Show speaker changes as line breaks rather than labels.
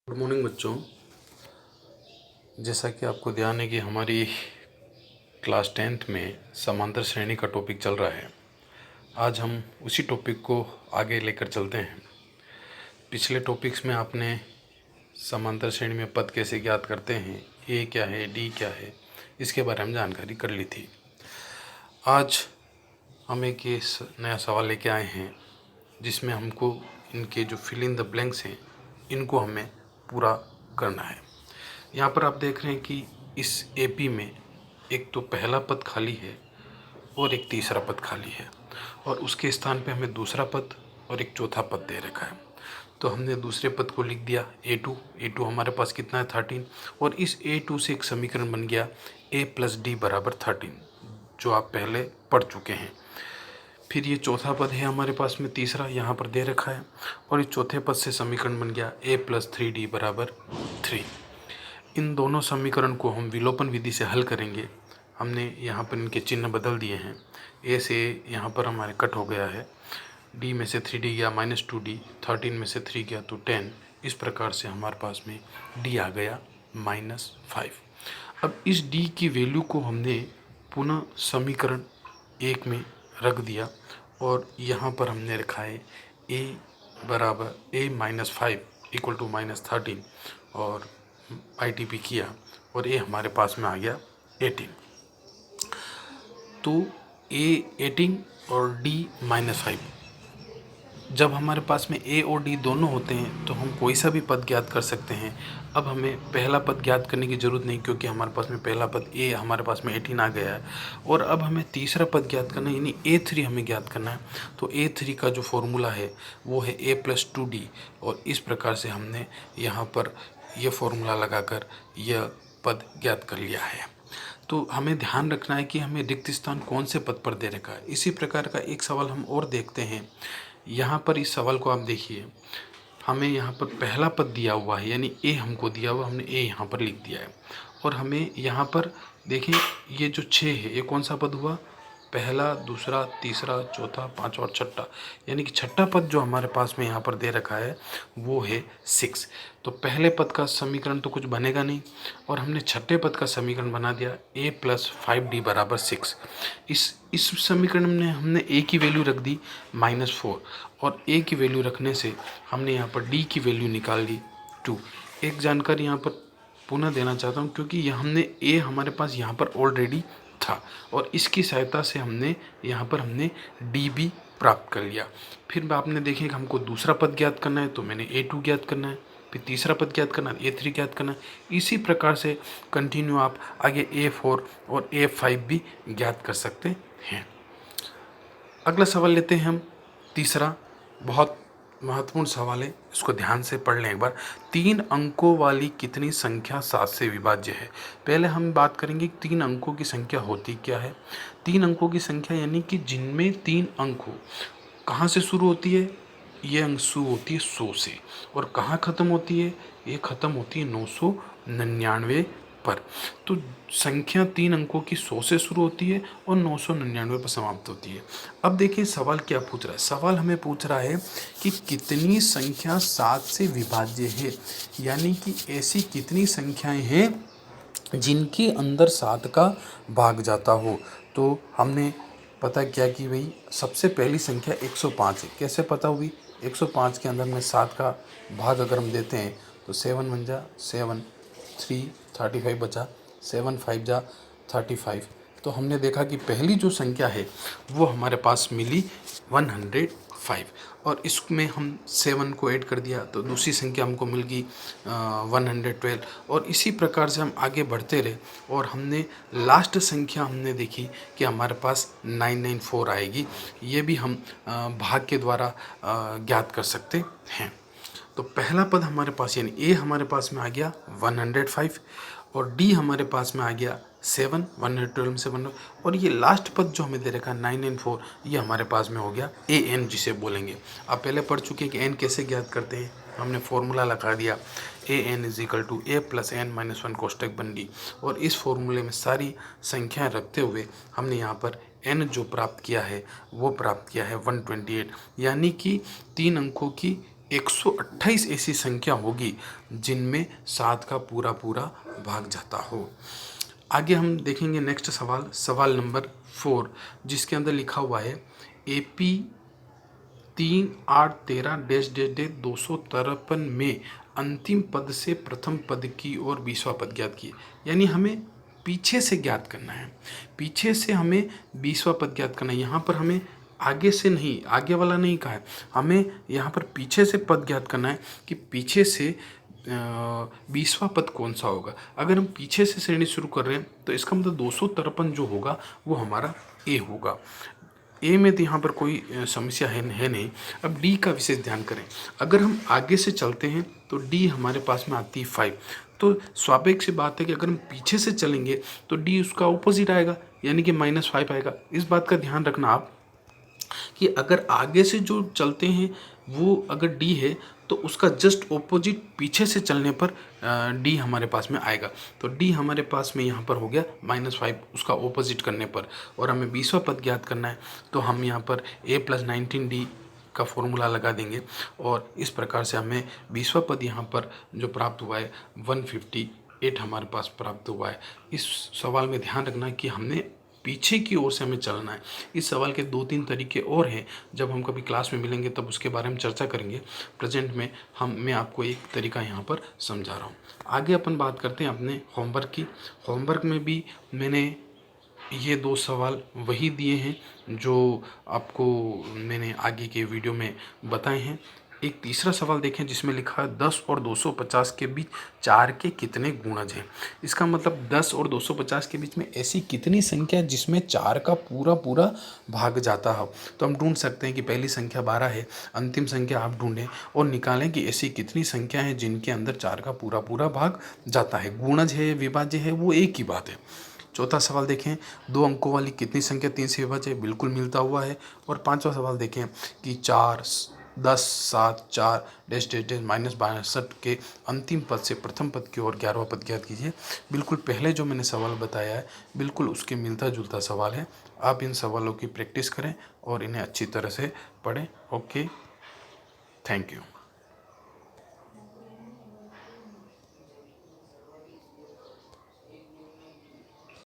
Good morning बच्चों। जैसा कि आपको ध्यान है कि हमारी क्लास 10th में समांतर श्रेणी का टॉपिक चल रहा है। आज हम उसी टॉपिक को आगे लेकर चलते हैं। पिछले टॉपिक्स में आपने समांतर श्रेणी में पद कैसे ज्ञात करते हैं, ए क्या है, डी क्या है, इसके बारे में जानकारी कर ली थी। आज हम एक ये नया सवाल लेके आए हैं जिसमें हमको इनके जो फिल इन द ब्लैंक्स हैं इनको हमें पूरा करना है। यहाँ पर आप देख रहे हैं कि इस एपी में एक तो पहला पद खाली है और एक तीसरा पद खाली है और उसके स्थान पे हमें दूसरा पद और एक चौथा पद दे रखा है। तो हमने दूसरे पद को लिख दिया ए टू हमारे पास कितना है 13, और इस ए2 से एक समीकरण बन गया a + d = 13, जो आप पहले पढ़ चुके हैं। फिर ये चौथा पद है हमारे पास में, तीसरा यहाँ पर दे रखा है, और इस चौथे पद से समीकरण बन गया a + 3d = 3। इन दोनों समीकरण को हम विलोपन विधि से हल करेंगे। हमने यहाँ पर इनके चिन्ह बदल दिए हैं। ए से यहाँ पर हमारे कट हो गया है, डी में से 3d गया -2d, 13 में से 3 गया तो 10। इस प्रकार से हमारे पास में डी आ गया -5। अब इस डी की वैल्यू को हमने पुनः समीकरण 1 में रख दिया और यहाँ पर हमने रखा है a - 5 = -13 और ITP किया और a हमारे पास में आ गया 18। तो a 18 और d -5, जब हमारे पास में a और d दोनों होते हैं तो हम कोई सा भी पद ज्ञात कर सकते हैं। अब हमें पहला पद ज्ञात करने की ज़रूरत नहीं, क्योंकि हमारे पास में पहला पद a हमारे पास में 18 आ गया है। और अब हमें तीसरा पद ज्ञात करना है, यानी a3 हमें ज्ञात करना है। तो a3 का जो फॉर्मूला है वो है a + 2d, और इस प्रकार से हमने यहाँ पर यह फॉर्मूला लगाकर यह पद ज्ञात कर लिया है। तो हमें ध्यान रखना है कि हमें रिक्त स्थान कौन से पद पर दे रखा है। इसी प्रकार का एक सवाल हम और देखते हैं। यहाँ पर इस सवाल को आप देखिए, हमें यहाँ पर पहला पद दिया हुआ है, यानी ए हमको दिया हुआ, हमने ए यहाँ पर लिख दिया है। और हमें यहाँ पर देखें, ये जो 6 है ये कौन सा पद हुआ, पहला, दूसरा, तीसरा, चौथा, पांचवा और छठा, यानी कि छठा पद जो हमारे पास में यहाँ पर दे रखा है वो है 6। तो पहले पद का समीकरण तो कुछ बनेगा नहीं, और हमने छठे पद का समीकरण बना दिया a + 5d = 6। इस समीकरण में हमने a की वैल्यू रख दी -4, और a की वैल्यू रखने से हमने यहाँ पर d की वैल्यू निकाल दी 2। एक जानकारी यहाँ पर पुनः देना चाहता हूँ, क्योंकि यह हमने a हमारे पास यहाँ पर ऑलरेडी था और इसकी सहायता से हमने यहाँ पर डी भी प्राप्त कर लिया। फिर आपने देखें कि हमको दूसरा पद ज्ञात करना है, तो मैंने a2 ज्ञात करना है, फिर तीसरा पद ज्ञात करना है, a3 ज्ञात करना है। इसी प्रकार से कंटिन्यू आप आगे a4 और a5 भी ज्ञात कर सकते हैं। अगला सवाल लेते हैं हम, तीसरा बहुत महत्वपूर्ण सवाल है, इसको ध्यान से पढ़ लें एक बार। 3 अंकों वाली कितनी संख्या 7 से विभाज्य है। पहले हम बात करेंगे 3 अंकों की संख्या होती क्या है। 3 अंकों की संख्या यानी कि जिनमें 3 अंक हो। कहाँ से शुरू होती है, ये अंक शुरू होती है 100 से, और कहाँ ख़त्म होती है, ये ख़त्म होती है 999 पर। तो संख्या 3 अंकों की 100 से शुरू होती है और 999 पर समाप्त होती है। अब देखिए सवाल क्या पूछ रहा है। सवाल हमें पूछ रहा है कि कितनी संख्या 7 से विभाज्य है, यानी कि ऐसी कितनी संख्याएं हैं जिनके अंदर 7 का भाग जाता हो। तो हमने पता क्या कि भाई सबसे पहली संख्या 105 है। कैसे पता हुई, 105 के अंदर में 7 का भाग अगर हम देते हैं तो 7 1 जा 7, 3 35 बचा, 7 5 जा 35। तो हमने देखा कि पहली जो संख्या है वो हमारे पास मिली 105, और इसमें हम 7 को ऐड कर दिया तो दूसरी संख्या हमको मिल गई 112। और इसी प्रकार से हम आगे बढ़ते रहे और हमने लास्ट संख्या हमने देखी कि हमारे पास 994 आएगी। ये भी हम भाग के द्वारा ज्ञात कर सकते हैं। तो पहला पद हमारे पास यानी ए हमारे पास में आ गया 105, और डी हमारे पास में आ गया 7, 112 से 1, और ये लास्ट पद जो हमें दे रखा है 994, ये हमारे पास में हो गया ए एन, जिसे बोलेंगे। आप पहले पढ़ चुके हैं कि एन कैसे ज्ञात करते हैं। हमने फॉर्मूला लगा दिया an = a + n - 1 कोष्टक बन गई, और इस फॉर्मूले में सारी संख्याएं रखते हुए हमने यहाँ पर n जो प्राप्त किया है वो प्राप्त किया है 128, यानी कि 3 अंकों की 128 ऐसी संख्या होगी जिनमें 7 का पूरा पूरा भाग जाता हो। आगे हम देखेंगे नेक्स्ट सवाल, सवाल नंबर 4, जिसके अंदर लिखा हुआ है AP 3 8 13 -, में अंतिम पद से प्रथम पद की ओर 20वां पद ज्ञात किए। यानी हमें पीछे से ज्ञात करना है, पीछे से हमें 20वां पद ज्ञात करना है। यहाँ पर हमें आगे से नहीं, आगे वाला नहीं कहा है, हमें यहाँ पर पीछे से पद ज्ञात करना है कि पीछे से 20वां पद कौन सा होगा। अगर हम पीछे से श्रेणी शुरू कर रहे हैं तो इसका मतलब 253 जो होगा वो हमारा ए होगा। ए में तो यहाँ पर कोई समस्या है नहीं। अब डी का विशेष ध्यान करें। अगर हम आगे से चलते हैं तो डी हमारे पास में आती है 5। तो स्वाभाविक सी बात है कि अगर हम पीछे से चलेंगे तो डी उसका ऑपोजिट आएगा, यानी कि -5 आएगा। इस बात का ध्यान रखना आप कि अगर आगे से जो चलते हैं वो अगर डी है तो उसका जस्ट ऑपोजिट पीछे से चलने पर डी हमारे पास में आएगा। तो डी हमारे पास में यहाँ पर हो गया -5 उसका ऑपोजिट करने पर। और हमें 20वां पद ज्ञात करना है तो हम यहाँ पर a + 19d का फॉर्मूला लगा देंगे और इस प्रकार से हमें 20वां पद यहाँ पर जो प्राप्त हुआ है 158 हमारे पास प्राप्त हुआ है। इस सवाल में ध्यान रखना है कि हमने पीछे की ओर से हमें चलना है। इस सवाल के 2-3 तरीके और हैं, जब हम कभी क्लास में मिलेंगे तब उसके बारे में चर्चा करेंगे। प्रेजेंट में मैं आपको एक तरीका यहाँ पर समझा रहा हूँ। आगे अपन बात करते हैं अपने होमवर्क की। होमवर्क में भी मैंने ये 2 सवाल वही दिए हैं जो आपको मैंने आगे के वीडियो में बताए हैं। एक तीसरा सवाल देखें जिसमें लिखा है 10 और 250 के बीच 4 के कितने गुणज हैं। इसका मतलब 10 और 250 के बीच में ऐसी कितनी संख्या है जिसमें 4 का पूरा पूरा भाग जाता हो। तो हम ढूंढ सकते हैं कि पहली संख्या 12 है, अंतिम संख्या आप ढूंढें और निकालें कि ऐसी कितनी संख्या है जिनके अंदर 4 का पूरा पूरा भाग जाता है। गुणज है, विभाज्य है, वो एक ही बात है। चौथा सवाल देखें 2 अंकों वाली कितनी संख्या 3 से विभाज्य है, बिल्कुल मिलता हुआ है। और पांचवा सवाल देखें कि 4 10 7 4 -62 के अंतिम पद से प्रथम पद की ओर 11वां पद ज्ञात कीजिए। बिल्कुल पहले जो मैंने सवाल बताया है बिल्कुल उसके मिलता जुलता सवाल है। आप इन सवालों की प्रैक्टिस करें और इन्हें अच्छी तरह से पढ़ें। Okay, thank you.